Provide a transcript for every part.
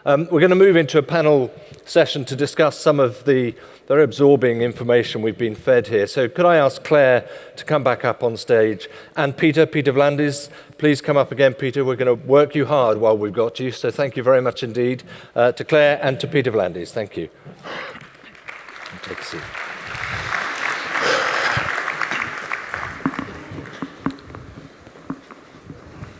We're going to move into a panel session to discuss some of the very absorbing information we've been fed here. So could I ask Claire to come back up on stage? And Peter V'landys, please come up again, Peter. We're going to work you hard while we've got you. So thank you very much indeed to Claire and to Peter V'landys. Thank you. Take a seat.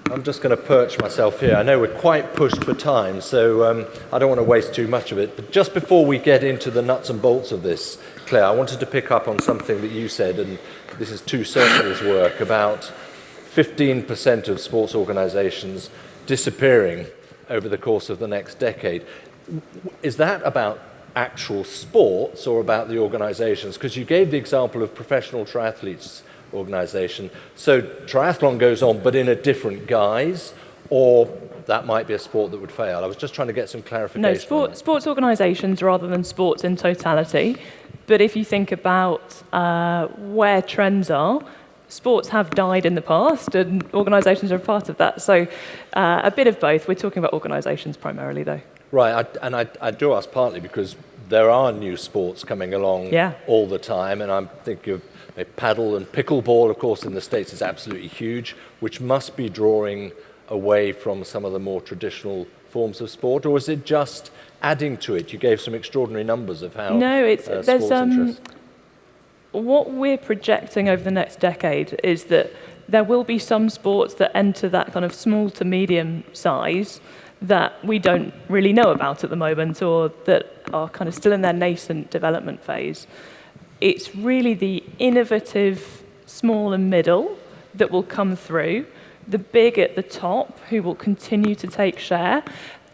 I'm just going to perch myself here. I know we're quite pushed for time, so I don't want to waste too much of it. But just before we get into the nuts and bolts of this, Claire, I wanted to pick up on something that you said, and this is two circles' work, about 15% of sports organisations disappearing over the course of the next decade. Is that about actual sports or about the organisations? Because you gave the example of professional triathletes organisation. So triathlon goes on, but in a different guise, or that might be a sport that would fail. I was just trying to get some clarification. No, sports organisations rather than sports in totality. But if you think about where trends are, sports have died in the past, and organisations are a part of that. So a bit of both. We're talking about organisations primarily, though. Right, I do ask partly because there are new sports coming along all the time, and I'm thinking of paddle and pickleball, of course, in the States is absolutely huge, which must be drawing away from some of the more traditional forms of sport, or is it just adding to it? You gave some extraordinary numbers of how sports interest. What we're projecting over the next decade is that there will be some sports that enter that kind of small to medium size that we don't really know about at the moment, or that are kind of still in their nascent development phase. It's really the innovative small and middle that will come through, the big at the top who will continue to take share,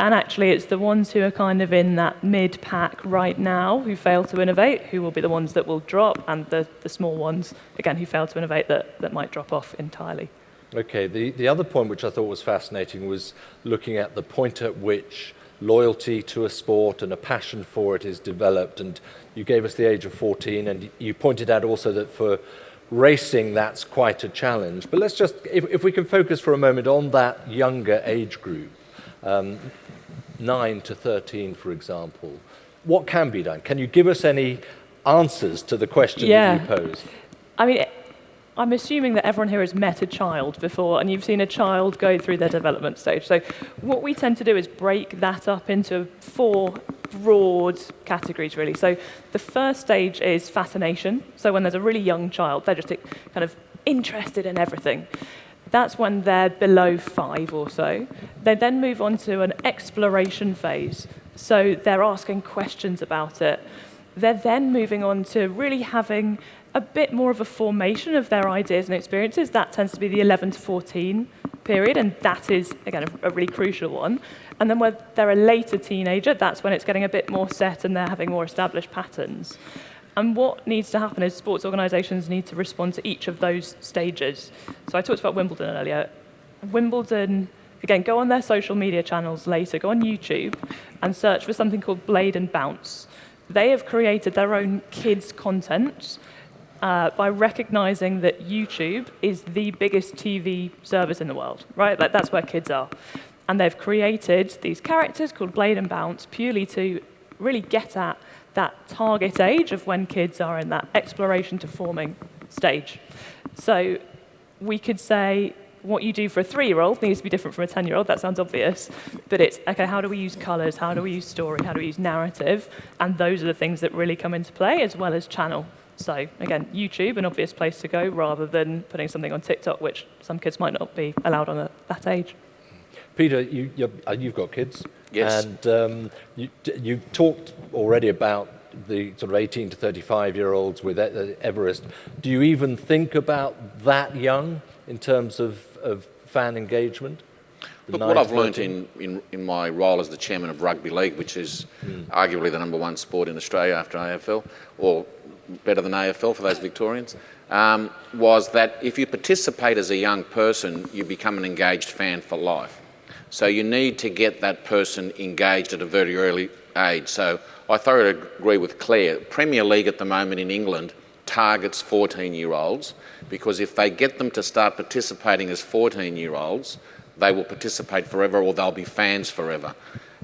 and actually it's the ones who are kind of in that mid-pack right now who fail to innovate, who will be the ones that will drop, and the small ones, again, who fail to innovate that might drop off entirely. Okay, the other point which I thought was fascinating was looking at the point at which loyalty to a sport and a passion for it is developed, and you gave us the age of 14, and you pointed out also that for racing that's quite a challenge. But let's just, if we can focus for a moment on that younger age group, 9 to 13, for example, what can be done? Can you give us any answers to the question that you posed? I mean, I'm assuming that everyone here has met a child before, and you've seen a child go through their development stage. So what we tend to do is break that up into 4 broad categories, really. So the first stage is fascination. So when there's a really young child, they're just kind of interested in everything. That's when they're below 5 or so. They then move on to an exploration phase. So they're asking questions about it. They're then moving on to really having a bit more of a formation of their ideas and experiences. That tends to be the 11 to 14 period, and that is, again, a really crucial one. And then when they're a later teenager, that's when it's getting a bit more set and they're having more established patterns. And what needs to happen is sports organisations need to respond to each of those stages. So I talked about Wimbledon earlier. Wimbledon, again, go on their social media channels later, go on YouTube and search for something called Blade and Bounce. They have created their own kids' content by recognizing that YouTube is the biggest TV service in the world, right? Like, that's where kids are. And they've created these characters called Blade and Bounce purely to really get at that target age of when kids are in that exploration to forming stage. So we could say what you do for a 3-year-old needs to be different from a 10-year-old. That sounds obvious. But it's, okay, how do we use colors? How do we use story? How do we use narrative? And those are the things that really come into play, as well as channel. So again, YouTube, an obvious place to go, rather than putting something on TikTok, which some kids might not be allowed on at that age. Peter, you've got kids. Yes. And you talked already about the sort of 18 to 35-year-olds with Everest. Do you even think about that young in terms of fan engagement? Look, what I've learnt in my role as the chairman of Rugby League, which is arguably the #1 sport in Australia after AFL, or better than AFL for those Victorians, was that if you participate as a young person, you become an engaged fan for life. So you need to get that person engaged at a very early age. So I thoroughly agree with Claire. Premier League at the moment in England targets 14-year-olds, because if they get them to start participating as 14-year-olds, they will participate forever, or they'll be fans forever.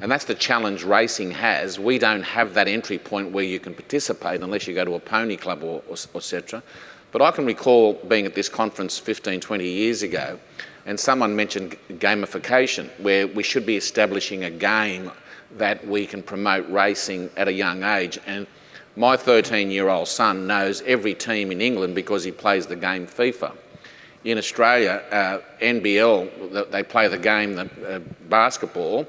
And that's the challenge racing has. We don't have that entry point where you can participate unless you go to a pony club or et cetera. But I can recall being at this conference 15, 20 years ago, and someone mentioned gamification, where we should be establishing a game that we can promote racing at a young age. And my 13-year-old son knows every team in England because he plays the game FIFA. In Australia, NBL, they play the game basketball,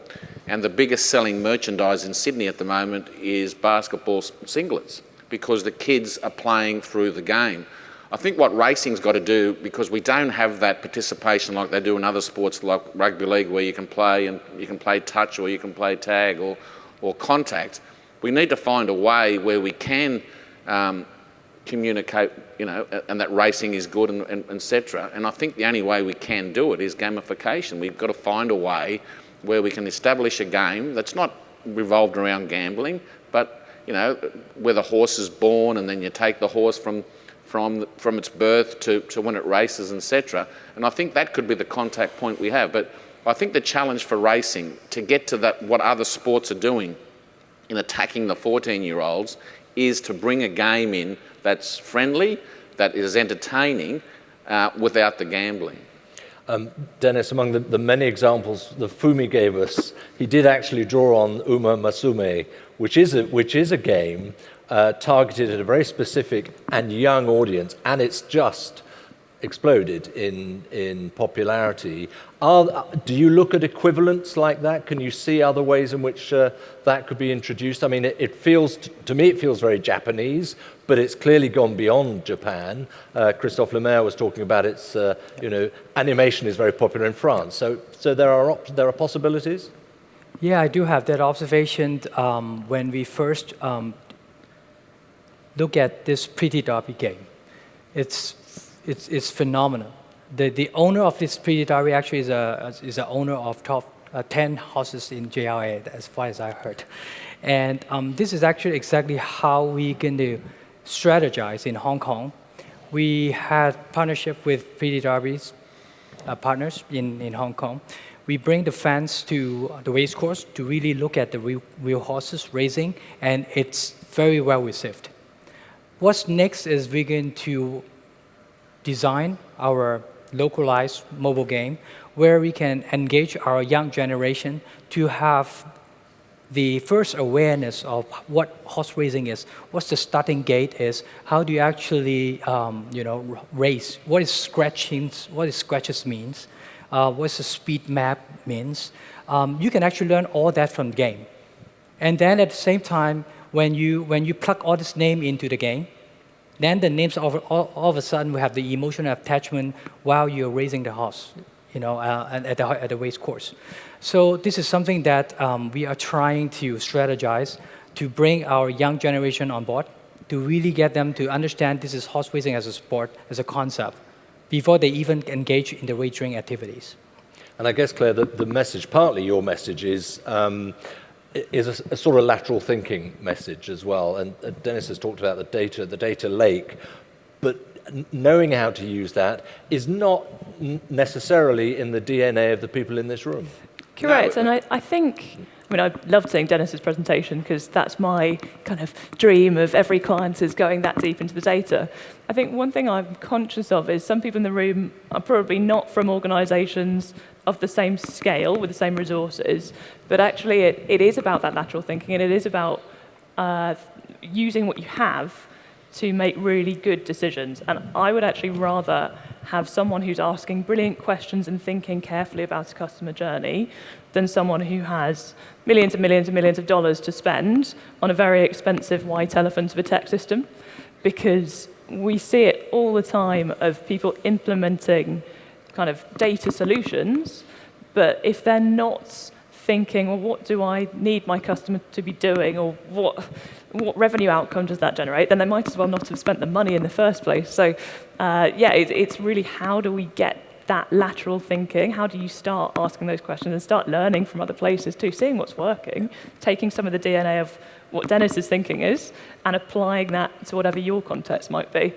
and the biggest selling merchandise in Sydney at the moment is basketball singlets because the kids are playing through the game. I think what racing's got to do, because we don't have that participation like they do in other sports like rugby league, where you can play touch or you can play tag or contact. We need to find a way where we can communicate, and that racing is good and et cetera. And I think the only way we can do it is gamification. We've got to find a way where we can establish a game that's not revolved around gambling, but where the horse is born and then you take the horse from its birth to when it races, etc. And I think that could be the contact point we have. But I think the challenge for racing, to get to that, what other sports are doing in attacking the 14-year-olds, is to bring a game in that's friendly, that is entertaining, without the gambling. Dennis, among the many examples that Fumi gave us, he did actually draw on Uma Musume, which is a game targeted at a very specific and young audience, and it's just exploded in popularity. Do you look at equivalents like that? Can you see other ways in which that could be introduced? I mean, to me it feels very Japanese, but it's clearly gone beyond Japan. Christophe Lemaire was talking about its, animation is very popular in France. So there are possibilities? Yeah, I do have that observation when we first look at this Pretty Derby game. It's phenomenal. The owner of this Pretty Derby actually is a owner of top 10 horses in JRA, as far as I heard. And this is actually exactly how we're going to strategize in Hong Kong. We had partnership with Pretty Derby's partners in Hong Kong. We bring the fans to the race course to really look at the real horses racing, and it's very well received. What's next is we're going to design our localized mobile game where we can engage our young generation to have the first awareness of what horse racing is, what's the starting gate is, how do you actually race, what is scratches means, what's the speed map means. You can actually learn all that from the game. And then at the same time, when you plug all this name into the game, then the names all of a sudden will have the emotional attachment while you're raising the horse, at the race course. So this is something that we are trying to strategize to bring our young generation on board, to really get them to understand this is horse racing as a sport, as a concept, before they even engage in the wagering activities. And I guess, Claire, the message, partly your message, is a sort of lateral thinking message as well. And Dennis has talked about the data lake, but knowing how to use that is not necessarily in the DNA of the people in this room. Correct, and I think, I loved seeing Dennis's presentation because that's my kind of dream of every client is going that deep into the data. I think one thing I'm conscious of is some people in the room are probably not from organisations of the same scale with the same resources, but actually it is about that lateral thinking, and it is about using what you have to make really good decisions. And I would actually rather have someone who's asking brilliant questions and thinking carefully about a customer journey than someone who has millions and millions and millions of dollars to spend on a very expensive white elephant of a tech system, because we see it all the time of people implementing kind of data solutions, but if they're not thinking, well, what do I need my customer to be doing, or what revenue outcome does that generate, then they might as well not have spent the money in the first place. So it's really how do we get that lateral thinking? How do you start asking those questions and start learning from other places too, seeing what's working, taking some of the DNA of what Dennis's thinking is and applying that to whatever your context might be.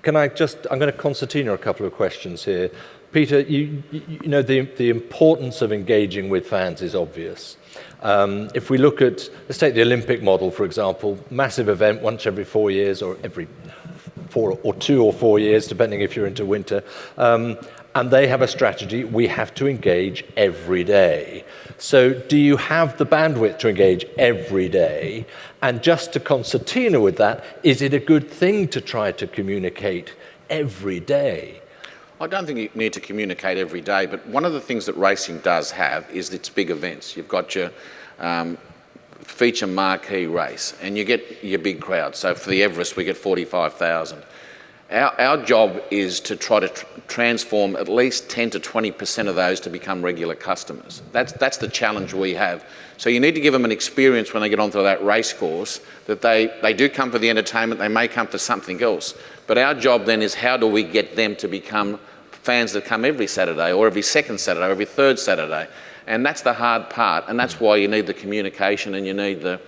I'm going to concertina a couple of questions here. Peter, you know, the importance of engaging with fans is obvious. If we look at, let's take the Olympic model, for example, massive event once every 4 years, or every 4 or 2 or 4 years, depending if you're into winter. And they have a strategy, we have to engage every day. So do you have the bandwidth to engage every day? And just to concertina with that, is it a good thing to try to communicate every day? I don't think you need to communicate every day, but one of the things that racing does have is its big events. You've got your feature marquee race, and you get your big crowd. So for the Everest, we get 45,000. Our job is to try to transform at least 10 to 20% of those to become regular customers. That's the challenge we have. So you need to give them an experience when they get onto that race course, that they do come for the entertainment, they may come for something else. But our job then is, how do we get them to become fans that come every Saturday, or every second Saturday, or every third Saturday? And that's the hard part, and that's why you need the communication, and you need the...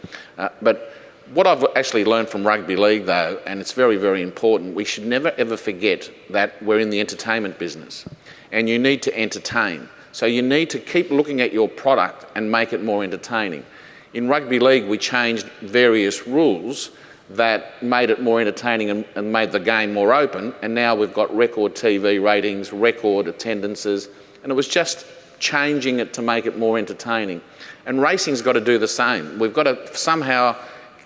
but what I've actually learned from rugby league, though, and it's very, very important, we should never ever forget that we're in the entertainment business, and you need to entertain. So you need to keep looking at your product and make it more entertaining. In rugby league, we changed various rules that made it more entertaining and made the game more open, and now we've got record TV ratings, record attendances, and it was just changing it to make it more entertaining. And racing's got to do the same. We've got to somehow,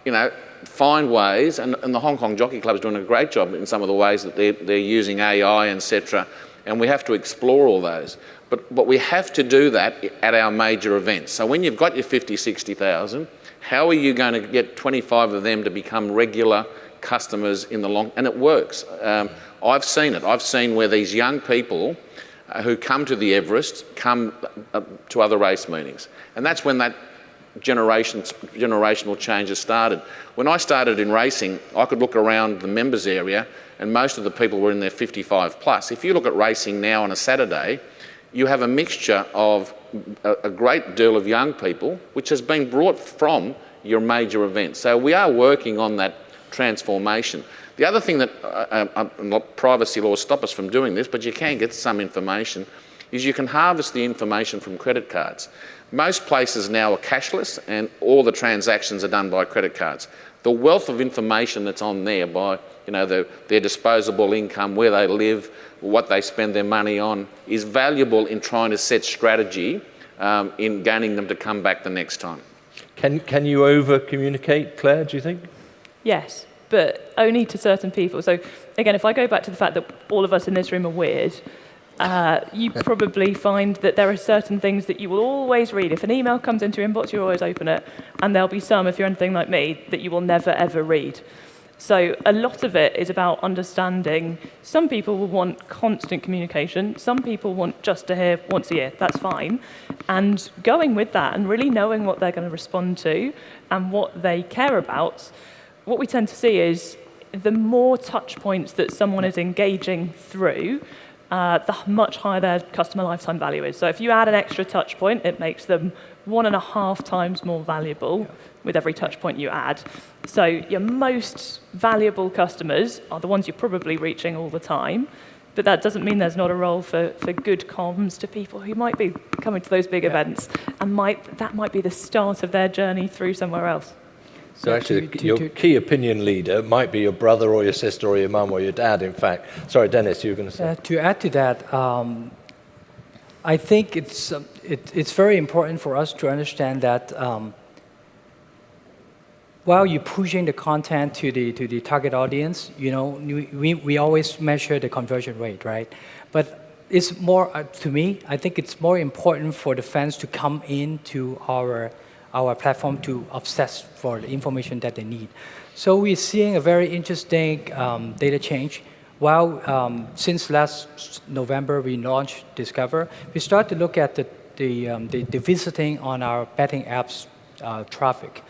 you know, find ways, and the Hong Kong Jockey Club is doing a great job in some of the ways that they're using AI, etc., and we have to explore all those. But we have to do that at our major events. So when you've got your 50, 60,000, how are you going to get 25 of them to become regular customers in the long... And it works. I've seen it. I've seen where these young people who come to the Everest come to other race meetings. And that's when that generational change has started. When I started in racing, I could look around the members area and most of the people were in their 55 plus. If you look at racing now on a Saturday, you have a mixture of a great deal of young people, which has been brought from your major events. So we are working on that transformation. The other thing that privacy laws stop us from doing this, but you can get some information, is you can harvest the information from credit cards. Most places now are cashless and all the transactions are done by credit cards. The wealth of information that's on there by, you know, their disposable income, where they live, what they spend their money on, is valuable in trying to set strategy in gaining them to come back the next time. Can you over-communicate, Claire, do you think? Yes, but only to certain people. So again, if I go back to the fact that all of us in this room are weird, you probably find that there are certain things that you will always read. If an email comes into your inbox, you always open it, and there'll be some, if you're anything like me, that you will never, ever read. So a lot of it is about understanding. Some people will want constant communication. Some people want just to hear once a year. That's fine. And going with that and really knowing what they're going to respond to and what they care about, what we tend to see is the more touch points that someone is engaging through, the much higher their customer lifetime value is. So if you add an extra touch point, it makes them 1.5 times more valuable with every touch point you add. So your most valuable customers are the ones you're probably reaching all the time, but that doesn't mean there's not a role for good comms to people who might be coming to those big events, and that might be the start of their journey through somewhere else. So actually, your key opinion leader might be your brother or your sister or your mum or your dad, in fact. Sorry, Dennis, you were going to say. To add to that, I think it's very important for us to understand that while you're pushing the content to the target audience, you know, we always measure the conversion rate, right? But it's more, to me, I think it's more important for the fans to come into our platform to obsess for the information that they need. So we're seeing a very interesting data change. While since last November we launched Discover, we start to look at the visiting on our betting apps traffic.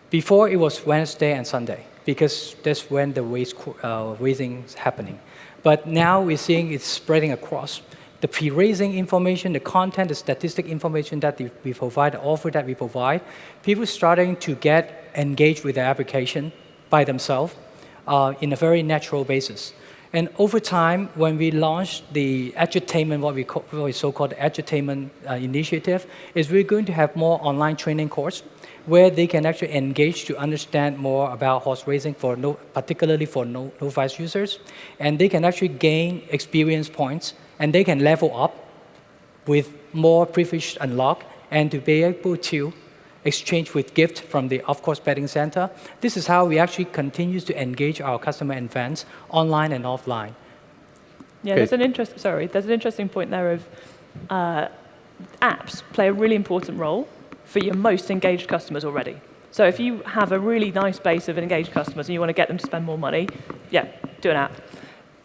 Before it was Wednesday and Sunday because that's when the racing is happening. But now we're seeing it's spreading across. The pre-racing information, the content, the statistic information that we provide, the offer that we provide, people starting to get engaged with the application by themselves in a very natural basis. And over time, when we launched the edutainment, what we so-called the edutainment initiative, is we're going to have more online training course where they can actually engage to understand more about horse racing, particularly for novice users. And they can actually gain experience points, and they can level up with more privilege unlocked, and to be able to exchange with gift from the off-course betting center. This is how we actually continue to engage our customer and fans online and offline. Yeah, Okay. there's an interesting point there of apps play a really important role for your most engaged customers already. So if you have a really nice base of engaged customers and you want to get them to spend more money, yeah, do an app.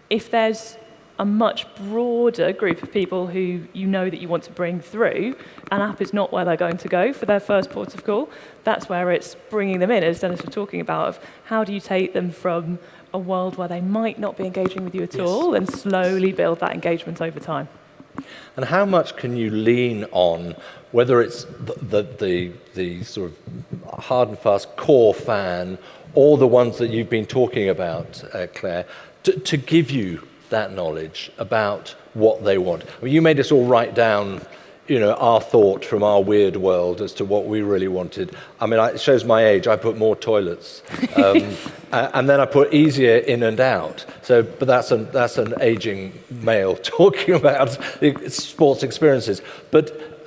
If there's a much broader group of people who you know that you want to bring through, an app is not where they're going to go for their first port of call. That's where it's bringing them in, as Dennis was talking about, of how do you take them from a world where they might not be engaging with you at all and slowly build that engagement over time. And how much can you lean on, whether it's the sort of hard and fast core fan or the ones that you've been talking about, Claire, to give you that knowledge about what they want? I mean, you made us all write down, our thought from our weird world as to what we really wanted. I mean, it shows my age. I put more toilets, and then I put easier in and out. So, but that's an aging male talking about sports experiences. But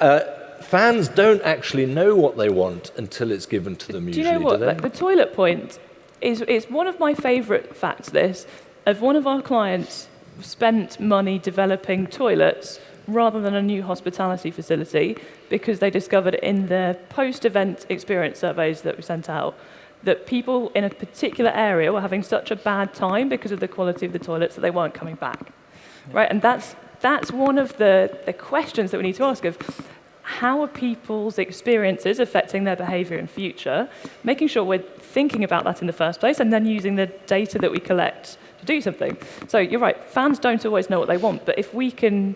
fans don't actually know what they want until it's given to them. Do you know what? The toilet point is one of my favourite facts. This of one of our clients spent money developing toilets rather than a new hospitality facility because they discovered in their post-event experience surveys that we sent out that people in a particular area were having such a bad time because of the quality of the toilets that they weren't coming back. Right? And that's one of the questions that we need to ask of how are people's experiences affecting their behaviour in future, making sure we're thinking about that in the first place and then using the data that we collect to do something. So you're right, fans don't always know what they want, but if we can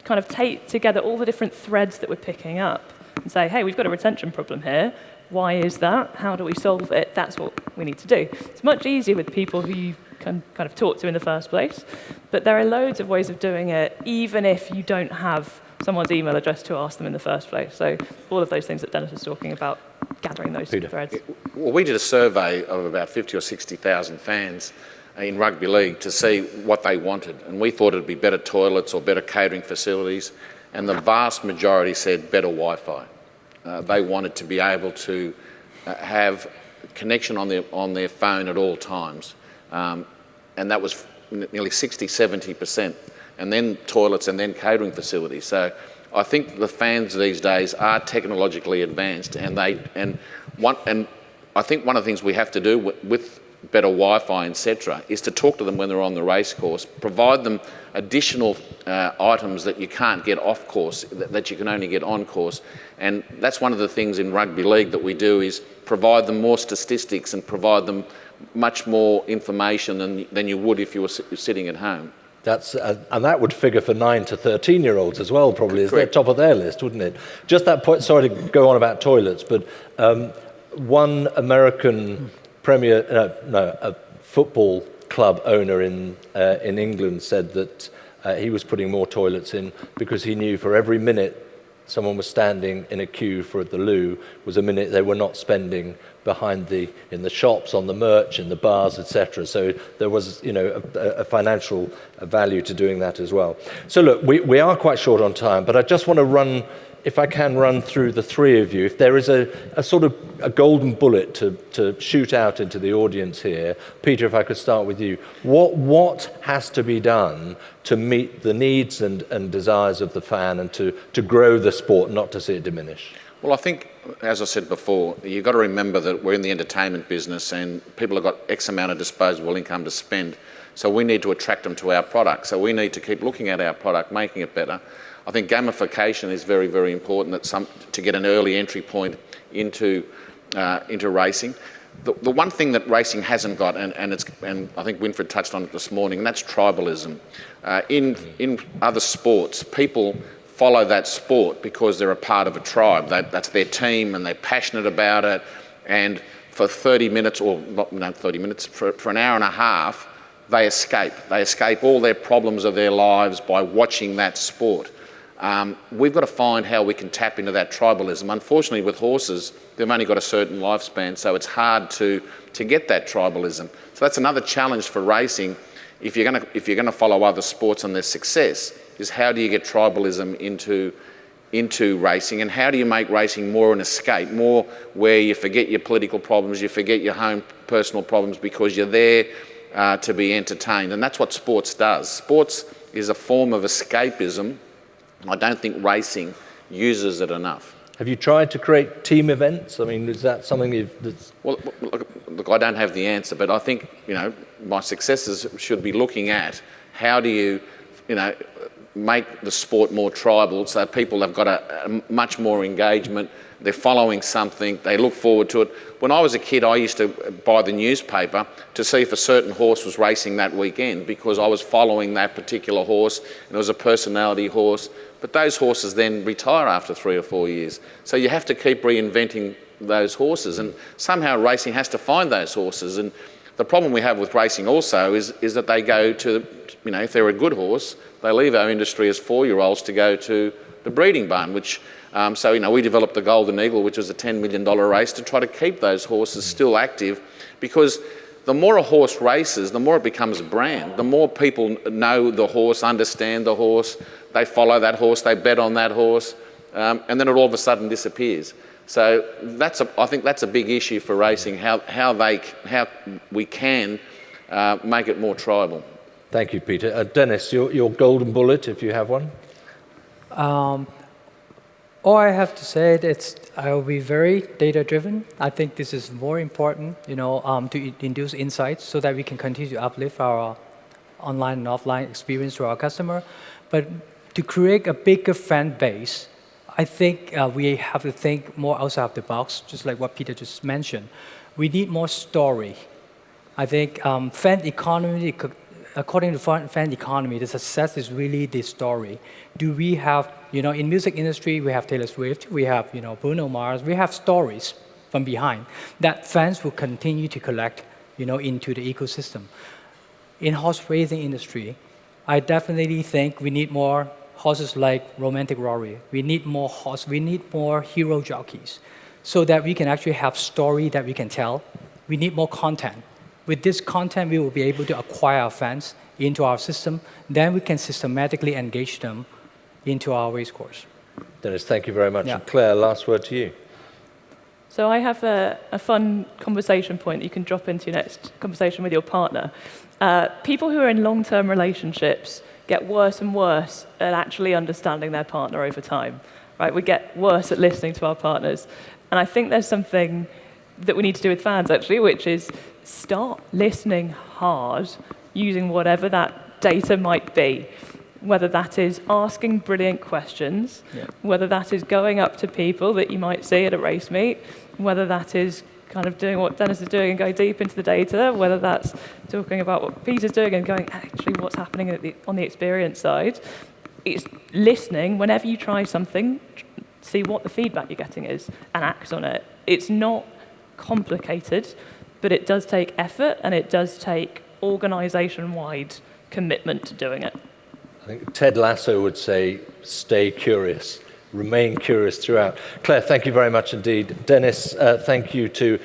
kind of take together all the different threads that we're picking up and say, hey, we've got a retention problem here, why is that? How do we solve it? That's what we need to do. It's much easier with people who you can kind of talk to in the first place, but there are loads of ways of doing it, even if you don't have someone's email address to ask them in the first place. So all of those things that Dennis was talking about, gathering those threads. Well, we did a survey of about 50 or 60,000 fans in rugby league to see what they wanted, and we thought it'd be better toilets or better catering facilities, and the vast majority said better Wi-Fi. They wanted to be able to have connection on their phone at all times, and that was nearly 60-70%, and then toilets and then catering facilities. So I think the fans these days are technologically advanced, and I think one of the things we have to do with better Wi-Fi, etc., is to talk to them when they're on the race course, provide them additional items that you can't get off course, that you can only get on course. And that's one of the things in rugby league that we do, is provide them more statistics and provide them much more information than you would if you were sitting at home. And that would figure for 9 to 13-year-olds as well, probably, is the top of their list, wouldn't it? Just that point, sorry to go on about toilets, but one American a football club owner in England said that he was putting more toilets in because he knew for every minute someone was standing in a queue for the loo was a minute they were not spending behind in the shops, on the merch, in the bars, etc. So there was, a financial value to doing that as well. So look, we are quite short on time, but I just want to run through the three of you. If there is a sort of a golden bullet to shoot out into the audience here, Peter, if I could start with you, what has to be done to meet the needs and desires of the fan and to grow the sport, not to see it diminish? Well, I think, as I said before, you've got to remember that we're in the entertainment business and people have got X amount of disposable income to spend. So we need to attract them to our product. So we need to keep looking at our product, making it better. I think gamification is very, very important to get an early entry point into racing. The one thing that racing hasn't got, and I think Winfried touched on it this morning, and that's tribalism. In other sports, people follow that sport because they're a part of a tribe. That's their team and they're passionate about it. And for 30 minutes, or not 30 minutes, for an hour and a half, they escape. They escape all their problems of their lives by watching that sport. We've got to find how we can tap into that tribalism. Unfortunately, with horses, they've only got a certain lifespan, so it's hard to get that tribalism. So that's another challenge for racing. If you're going to follow other sports and their success, is how do you get tribalism into racing, and how do you make racing more an escape, more where you forget your political problems, you forget your home personal problems because you're there to be entertained. And that's what sports does. Sports is a form of escapism. I don't think racing uses it enough. Have you tried to create team events? I mean, is that something that's... Well, look, I don't have the answer, but I think, my successors should be looking at how do you, make the sport more tribal so people have got a much more engagement, they're following something, they look forward to it. When I was a kid, I used to buy the newspaper to see if a certain horse was racing that weekend because I was following that particular horse and it was a personality horse. But those horses then retire after 3 or 4 years. So you have to keep reinventing those horses, and somehow racing has to find those horses. And the problem we have with racing also is that they go to, if they're a good horse, they leave our industry as 4-year-olds to go to the breeding barn, which, we developed the Golden Eagle, which was a $10 million race to try to keep those horses still active, because the more a horse races, the more it becomes a brand. The more people know the horse, understand the horse, they follow that horse, they bet on that horse, and then it all of a sudden disappears. So I think that's a big issue for racing, how we can make it more tribal. Thank you, Peter. Dennis, your golden bullet, if you have one. All I have to say is I will be very data-driven. I think this is more important, to induce insights so that we can continue to uplift our online and offline experience to our customer. But to create a bigger fan base, I think we have to think more outside of the box, just like what Peter just mentioned. We need more story. I think fan economy, according to fan economy, the success is really the story. Do we have, in music industry, we have Taylor Swift, we have, Bruno Mars, we have stories from behind that fans will continue to collect, into the ecosystem. In horse racing industry, I definitely think we need more horses like Romantic Warrior. We need more hero jockeys so that we can actually have story that we can tell. We need more content. With this content, we will be able to acquire our fans into our system. Then we can systematically engage them into our race course. Dennis, thank you very much. Yeah. And Claire, last word to you. So I have a fun conversation point that you can drop into your next conversation with your partner. People who are in long-term relationships get worse and worse at actually understanding their partner over time. Right? We get worse at listening to our partners. And I think there's something that we need to do with fans, actually, which is start listening hard using whatever that data might be, whether that is asking brilliant questions, whether that is going up to people that you might see at a race meet, whether that is kind of doing what Dennis is doing and going deep into the data, whether that's talking about what Peter's doing and going, actually, what's happening on the experience side. It's listening whenever you try something, see what the feedback you're getting is, and act on it. It's not complicated, but it does take effort and it does take organisation-wide commitment to doing it. I think Ted Lasso would say, stay curious, remain curious throughout. Claire, thank you very much indeed. Dennis, thank you too.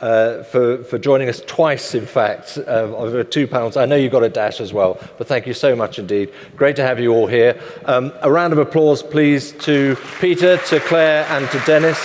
For joining us twice, in fact, over 2 panels. I know you got a dash as well, but thank you so much indeed. Great to have you all here. A round of applause, please, to Peter, to Claire, and to Dennis.